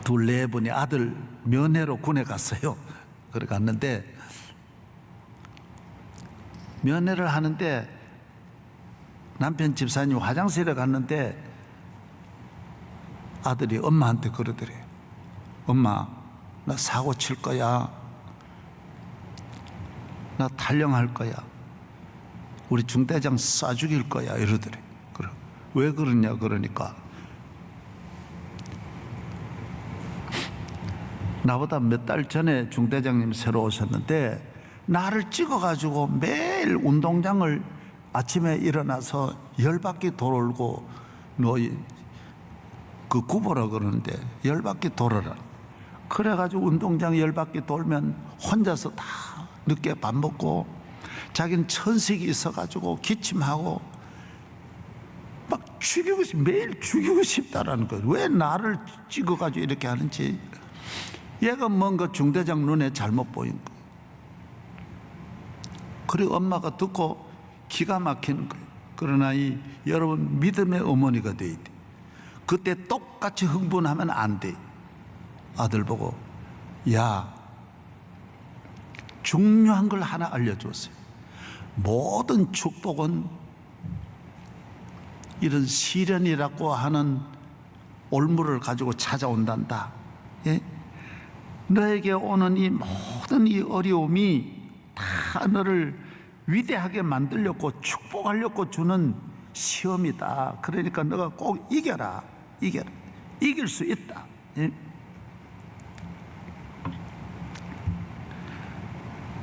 둘 분이 아들 면회로 군에 갔어요. 그래 갔는데 면회를 하는데 남편 집사님 화장실에 갔는데 아들이 엄마한테 그러더래요. 엄마, 나 사고 칠 거야. 나 탈영할 거야. 우리 중대장 쏴 죽일 거야. 이러더래. 그래. 왜 그러냐 그러니까 나보다 몇 달 전에 중대장님 새로 오셨는데 나를 찍어가지고 매일 운동장을 아침에 일어나서 10바퀴 돌고 그 구보라 그러는데 10바퀴 돌아라. 그래가지고 운동장 10바퀴 돌면 혼자서 다 늦게 밥 먹고 자기는 천식이 있어가지고 기침하고 막 매일 죽이고 싶다라는 거예요. 왜 나를 찍어가지고 이렇게 하는지. 얘가 뭔가 중대장 눈에 잘못 보인 거예요. 그리고 엄마가 듣고 기가 막히는 거예요. 그러나 여러분 믿음의 어머니가 돼야 돼. 그때 똑같이 흥분하면 안 돼. 아들 보고 야 중요한 걸 하나 알려줬어요. 모든 축복은 이런 시련이라고 하는 올무를 가지고 찾아온단다. 예? 너에게 오는 이 모든 이 어려움이 다 너를 위대하게 만들려고 축복하려고 주는 시험이다. 그러니까 너가 꼭 이겨라. 이길 수 있다. 예?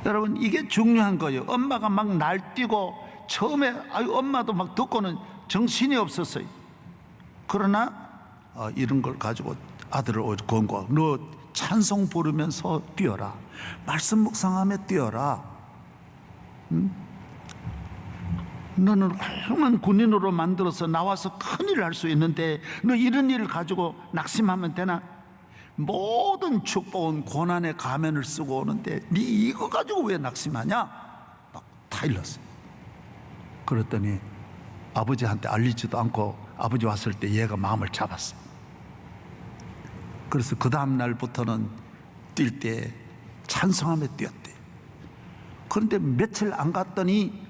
여러분 이게 중요한 거예요. 엄마가 막 날뛰고 처음에 엄마도 막 듣고는 정신이 없었어요. 그러나 이런 걸 가지고 아들을 권고하고 너 찬송 부르면서 뛰어라. 말씀 묵상하며 뛰어라. 너는 훌륭한 군인으로 만들어서 나와서 큰일을 할 수 있는데 너 이런 일을 가지고 낙심하면 되나? 모든 축복은 고난의 가면을 쓰고 오는데 네 이거 가지고 왜 낙심하냐? 막 타일렀어요. 그랬더니 아버지한테 알리지도 않고 아버지 왔을 때 얘가 마음을 잡았어요. 그래서 그 다음 날부터는 뛸 때 찬송하며 뛰었대요. 그런데 며칠 안 갔더니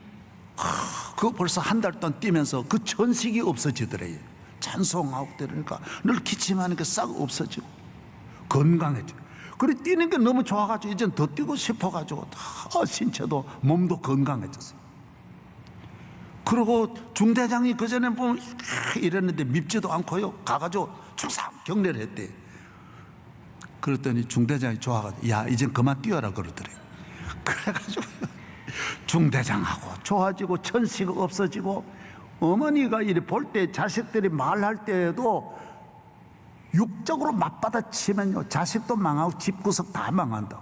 그거 벌써 한 달 동안 뛰면서 그 천식이 없어지더래요. 찬송하고 그러니까 늘 기침하는 게 싹 없어지고 건강해져. 그래 뛰는 게 너무 좋아가지고 이젠 더 뛰고 싶어가지고 다 신체도 몸도 건강해졌어. 그리고 중대장이 그전에 보면 이랬는데 밉지도 않고요. 가가지고 충성 격려를 했대. 그랬더니 중대장이 좋아가지고 야 이젠 그만 뛰어라 그러더래. 그래가지고 중대장하고 좋아지고 천식 없어지고 어머니가 이리 볼 때 자식들이 말할 때에도 육적으로 맞받아치면요 자식도 망하고 집구석 다 망한다.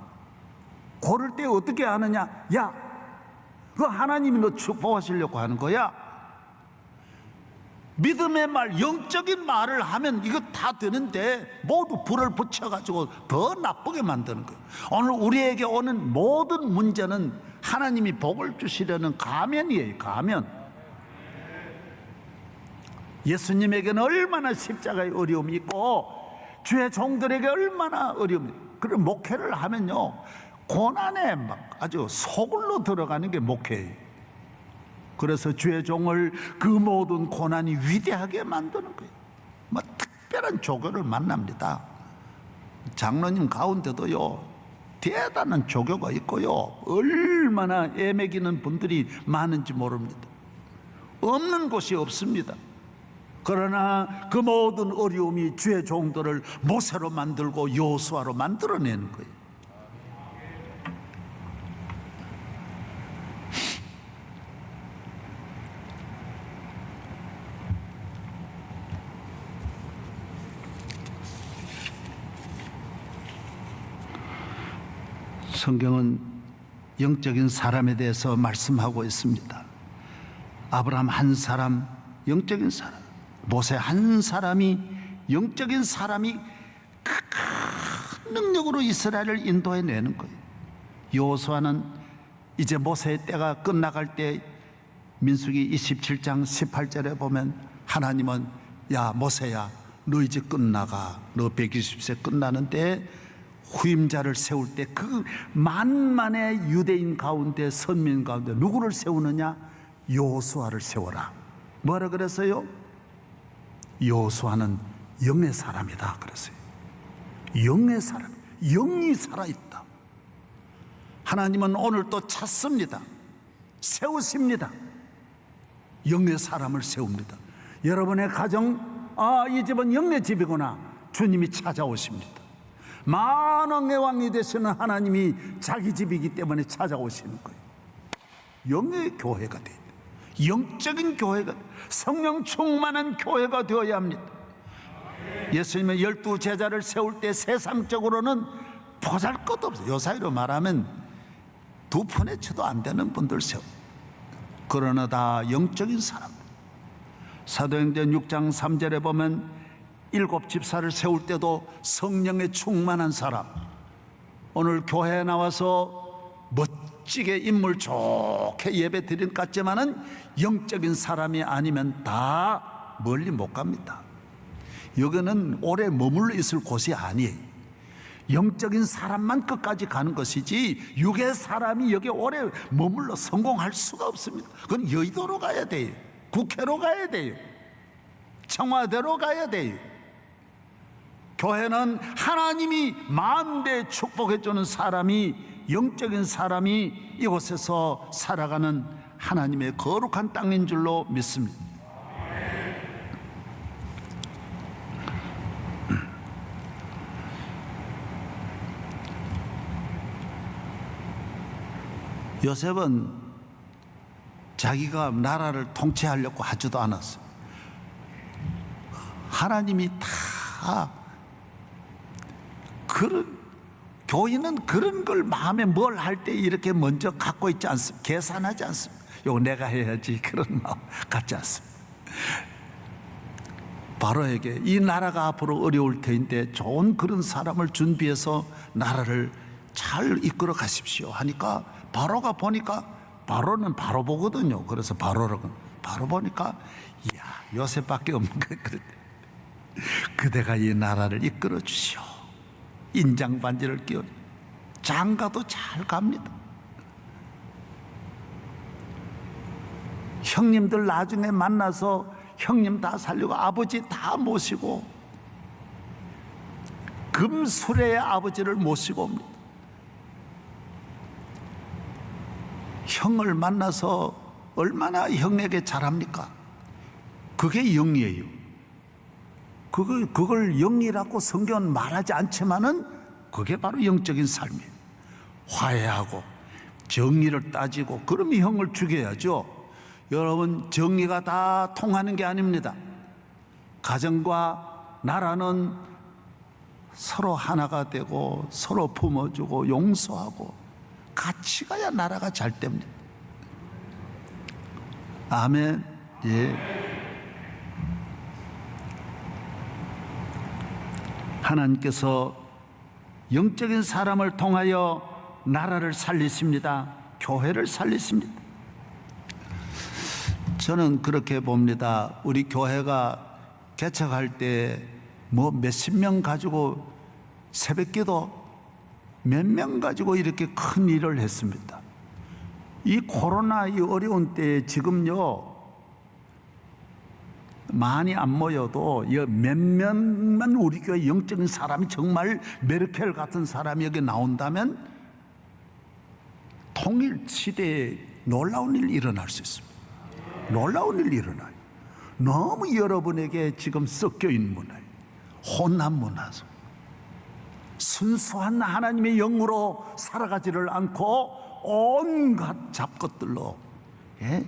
그럴 때 어떻게 하느냐? 야, 그 하나님이 너 축복하시려고 하는 거야. 믿음의 말, 영적인 말을 하면 이거 다 되는데 모두 불을 붙여가지고 더 나쁘게 만드는 거예요. 오늘 우리에게 오는 모든 문제는 하나님이 복을 주시려는 가면이에요. 가면. 예수님에게는 얼마나 십자가의 어려움이 있고 주의 종들에게 얼마나 어려움이 있고, 그런 목회를 하면요 고난에 막 아주 소굴로 들어가는 게 목회예요. 그래서 주의 종을 그 모든 고난이 위대하게 만드는 거예요. 뭐 특별한 조교를 만납니다. 장로님 가운데도요 대단한 조교가 있고요 얼마나 애매기는 분들이 많은지 모릅니다. 없는 곳이 없습니다. 그러나 그 모든 어려움이 주의 종들을 모세로 만들고 여호수아로 만들어내는 거예요. 성경은 영적인 사람에 대해서 말씀하고 있습니다. 아브라함 한 사람, 영적인 사람, 모세 한 사람이 영적인 사람이 큰 능력으로 이스라엘을 인도해내는 거예요. 여호수아는 이제 모세의 때가 끝나갈 때 민수기 27장 18절에 보면 하나님은 야 모세야 너 이제 끝나가. 너 120세 끝나는데 후임자를 세울 때 그 만만의 유대인 가운데 선민 가운데 누구를 세우느냐? 여호수아를 세워라. 뭐라 그랬어요? 여호수아는 영의 사람이다 그랬어요. 영의 사람, 영이 살아있다. 하나님은 오늘 또 찾습니다. 세우십니다. 영의 사람을 세웁니다. 여러분의 가정, 이 집은 영의 집이구나. 주님이 찾아오십니다. 만왕의 왕이 되시는 하나님이 자기 집이기 때문에 찾아오시는 거예요. 영의 교회가 돼야 돼요. 영적인 교회가, 성령 충만한 교회가 되어야 합니다. 예수님의 12 제자를 세울 때 세상적으로는 보잘것없어요. 요 사이로 말하면 두 푼에 쳐도 안 되는 분들 세워. 그러나 다 영적인 사람. 사도행전 6장 3절에 보면 7 집사를 세울 때도 성령에 충만한 사람. 오늘 교회에 나와서 멋지게 인물 좋게 예배 드린 것 같지만은 영적인 사람이 아니면 다 멀리 못 갑니다. 여기는 오래 머물러 있을 곳이 아니에요. 영적인 사람만 끝까지 가는 것이지 육의 사람이 여기 오래 머물러 성공할 수가 없습니다. 그건 여의도로 가야 돼요. 국회로 가야 돼요. 청와대로 가야 돼요. 교회는 하나님이 마음대 축복해 주는 사람이, 영적인 사람이 이곳에서 살아가는 하나님의 거룩한 땅인 줄로 믿습니다. 요셉은 자기가 나라를 통치하려고 하지도 않았어요. 하나님이 다 그런, 교인은 그런 걸 마음에 뭘 할 때 이렇게 먼저 갖고 있지 않습니다. 계산하지 않습니다. 요거 내가 해야지 그런 마음 갖지 않습니다. 바로에게 이 나라가 앞으로 어려울 터인데 좋은 그런 사람을 준비해서 나라를 잘 이끌어 가십시오 하니까 바로가 보니까, 바로는 바로 보거든요. 그래서 바로 보니까 이야 요셉밖에 없는 거예요. 그대가 이 나라를 이끌어 주시오. 인장 반지를 끼워 장가도 잘 갑니다. 형님들 나중에 만나서 형님 다 살리고 아버지 다 모시고 금수레의 아버지를 모시고 옵니다. 형을 만나서 얼마나 형에게 잘합니까? 그게 영이에요. 그걸 영이라고 성경은 말하지 않지만은 그게 바로 영적인 삶이에요. 화해하고 정의를 따지고 그러면 형을 죽여야죠. 여러분, 정의가 다 통하는 게 아닙니다. 가정과 나라는 서로 하나가 되고 서로 품어주고 용서하고 같이 가야 나라가 잘 됩니다. 아멘. 예. 하나님께서 영적인 사람을 통하여 나라를 살리십니다. 교회를 살리십니다. 저는 그렇게 봅니다. 우리 교회가 개척할 때 뭐 몇십 명 가지고 새벽기도 몇 명 가지고 이렇게 큰 일을 했습니다. 이 코로나 이 어려운 때에 지금요 많이 안 모여도 몇몇만 우리 교회 영적인 사람이 정말 메르켈 같은 사람이 여기 나온다면 통일 시대에 놀라운 일이 일어날 수 있습니다. 놀라운 일이 일어나요. 너무 여러분에게 지금 섞여 있는 문화예요. 혼합 문화죠. 순수한 하나님의 영으로 살아가지를 않고 온갖 잡것들로, 예?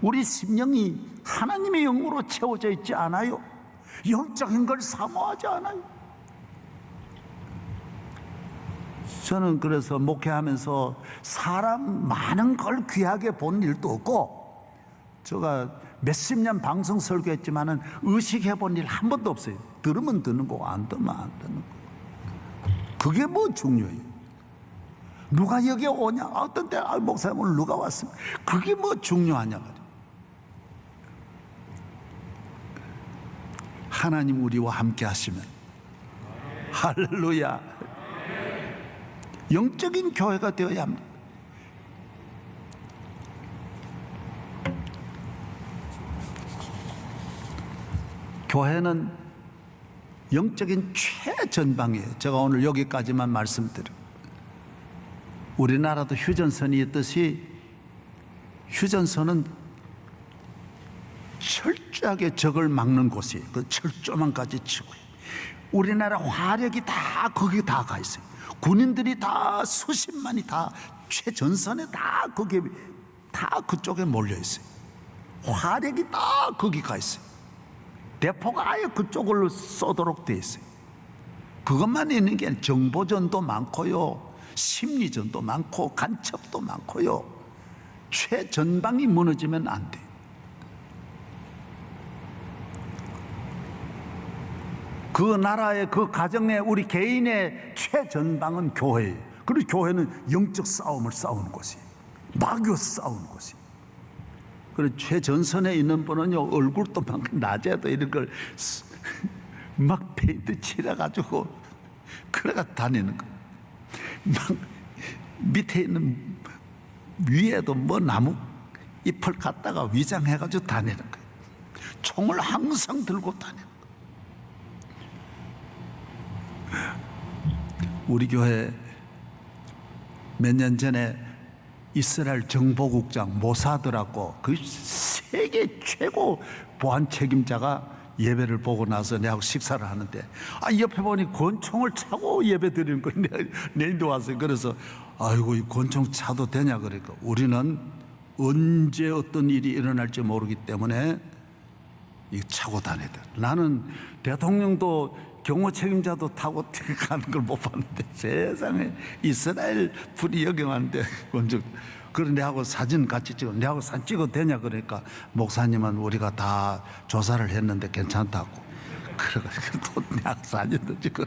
우리 심령이 하나님의 영으로 채워져 있지 않아요. 영적인 걸 사모하지 않아요. 저는 그래서 목회하면서 사람 많은 걸 귀하게 본 일도 없고, 제가 몇십 년 방송 설교했지만은 의식해 본 일 한 번도 없어요. 들으면 듣는 거고 안 들으면 안 듣는 거. 그게 뭐 중요해요. 누가 여기 오냐? 어떤 때 목사님 오늘 누가 왔습니까? 그게 뭐 중요하냐 말이에요. 하나님 우리와 함께 하시면 할렐루야. 영적인 교회가 되어야 합니다. 교회는 영적인 최전방이에요. 제가 오늘 여기까지만 말씀드려요. 우리나라도 휴전선이 있듯이 휴전선은 철저하게 적을 막는 곳이에요. 그 철조망까지 치고요. 우리나라 화력이 다 거기 다 가 있어요. 군인들이 다 수십만이 다 최전선에 다 거기 다 그쪽에 몰려 있어요. 화력이 다 거기 가 있어요. 대포가 아예 그쪽으로 쏘도록 돼 있어요. 그것만 있는 게 아니라 정보전도 많고요, 심리전도 많고 간첩도 많고요. 최전방이 무너지면 안 돼요. 그 나라의 그 가정의 우리 개인의 최전방은 교회예요. 그리고 교회는 영적 싸움을 싸우는 곳이에요. 마귀와 싸우는 곳이에요. 그리고 최전선에 있는 분은요, 얼굴도 막 낮에도 이런 걸 막 페인트 칠해가지고 그래가 다니는 거예요. 막 밑에 있는 위에도 뭐 나무 잎을 갖다가 위장해가지고 다니는 거예요. 총을 항상 들고 다니는 거예요. 우리 교회 몇 년 전에 이스라엘 정보국장 모사드라고 그 세계 최고 보안 책임자가 예배를 보고 나서 내하고 식사를 하는데, 옆에 보니 권총을 차고 예배 드리는 거예요. 내인도 왔어요. 그래서 아이고 이 권총 차도 되냐 그러니까, 우리는 언제 어떤 일이 일어날지 모르기 때문에 이 차고 다녀야 돼. 나는 대통령도 경호 책임자도 타고 가는 걸 못 봤는데 세상에 이스라엘 분이 여기 왔는데 먼저 그래 내하고 사진 같이 찍어, 내하고 사진 찍어도 되냐 그러니까, 목사님은 우리가 다 조사를 했는데 괜찮다고. 그래가지고 또 내하고 사진도 찍어.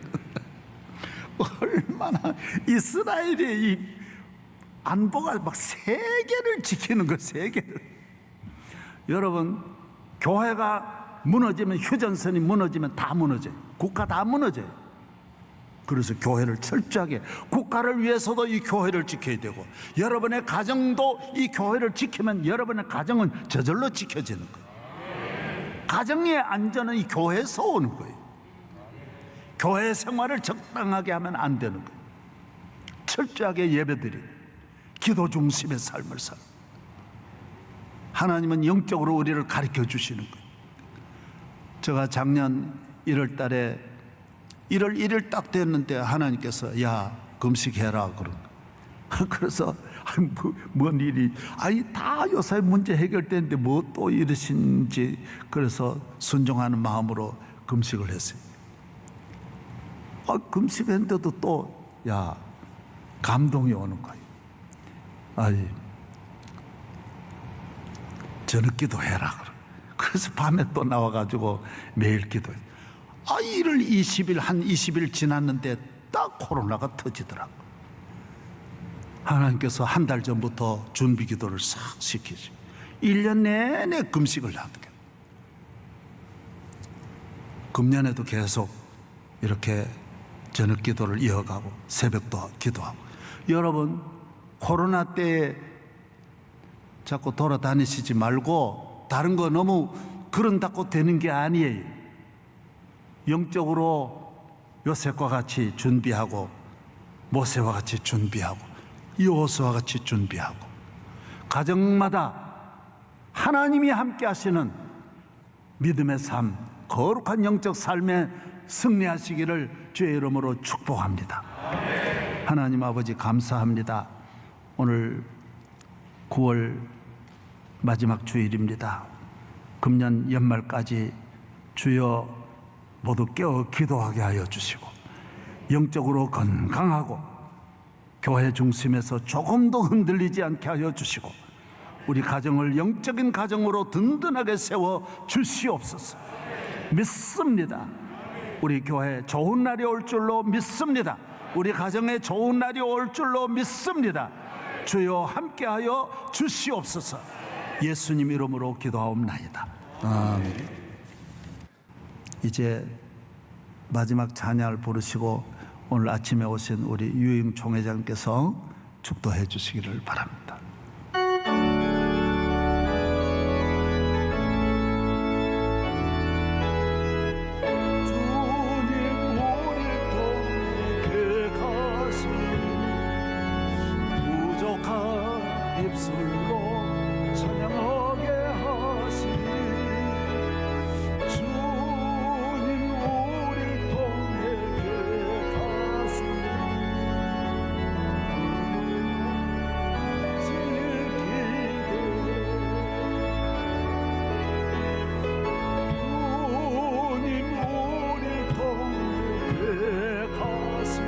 얼마나 이스라엘의 이 안보가 막 세계를 지키는 거, 세계를. 여러분, 교회가 무너지면, 휴전선이 무너지면 다 무너져요. 국가 다 무너져요. 그래서 교회를 철저하게, 국가를 위해서도 이 교회를 지켜야 되고, 여러분의 가정도 이 교회를 지키면 여러분의 가정은 저절로 지켜지는 거예요. 가정의 안전은 이 교회에서 오는 거예요. 교회 생활을 적당하게 하면 안 되는 거예요. 철저하게 예배드리고 기도 중심의 삶을 살. 하나님은 영적으로 우리를 가르쳐 주시는 거예요. 제가 작년 1월 달에 1월 1일 딱 됐는데 하나님께서 야 금식해라 그런 거예요. 그래서 뭔 일이, 다 요새 문제 해결됐는데 뭐 또 이러신지, 그래서 순종하는 마음으로 금식을 했어요. 금식했는데도 또 감동이 오는 거예요. 저녁 기도해라. 그래서 밤에 또 나와가지고 매일 기도해. 1월 20일, 한 20일 지났는데 딱 코로나가 터지더라고. 하나님께서 한 달 전부터 준비 기도를 싹 시키시고 1년 내내 금식을 하게. 금년에도 계속 이렇게 저녁 기도를 이어가고 새벽도 기도하고. 여러분, 코로나 때에 자꾸 돌아다니시지 말고 다른 거 너무 그런다고 되는 게 아니에요. 영적으로 요셉과 같이 준비하고, 모세와 같이 준비하고, 여호수아와 같이 준비하고, 가정마다 하나님이 함께 하시는 믿음의 삶, 거룩한 영적 삶에 승리하시기를 주의 이름으로 축복합니다. 하나님 아버지 감사합니다. 오늘 9월 마지막 주일입니다. 금년 연말까지 주여 모두 깨어 기도하게 하여 주시고, 영적으로 건강하고 교회 중심에서 조금도 흔들리지 않게 하여 주시고, 우리 가정을 영적인 가정으로 든든하게 세워 주시옵소서. 믿습니다. 우리 교회 좋은 날이 올 줄로 믿습니다. 우리 가정에 좋은 날이 올 줄로 믿습니다. 주여 함께하여 주시옵소서. 예수님 이름으로 기도하옵나이다. 아멘. 이제 마지막 찬양을 부르시고 오늘 아침에 오신 우리 유임 총회장께서 축도해 주시기를 바랍니다. 입술로 찬양하게 하시니 주님 우리를 통해 계획하시니 주님 우리를 통해 계획하시니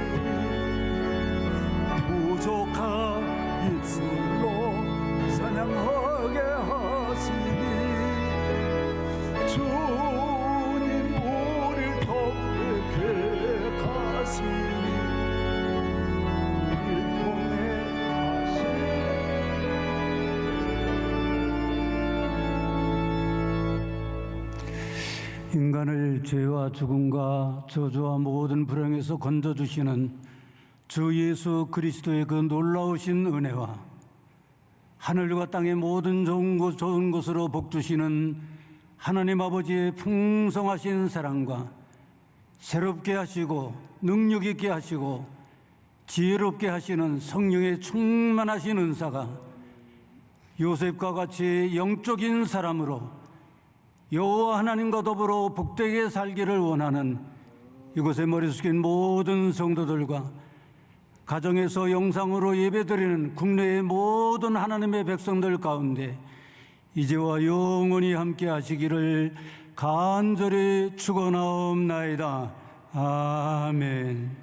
부족한 입술로 찬양하게 하시니 주님 우리를 통해 계획하시니 우리를 통해 하시니 인간을 죄와 죽음과 저주와 모든 불행에서 건져주시는 주 예수 그리스도의 그 놀라우신 은혜와 하늘과 땅의 모든 좋은 곳으로 복주시는 하나님 아버지의 풍성하신 사랑과 새롭게 하시고 능력 있게 하시고 지혜롭게 하시는 성령의 충만하신 은사가 요셉과 같이 영적인 사람으로 여호와 하나님과 더불어 복되게 살기를 원하는 이곳에 머리 숙인 모든 성도들과 가정에서 영상으로 예배드리는 국내의 모든 하나님의 백성들 가운데 이제와 영원히 함께 하시기를 간절히 축원하옵나이다. 아멘.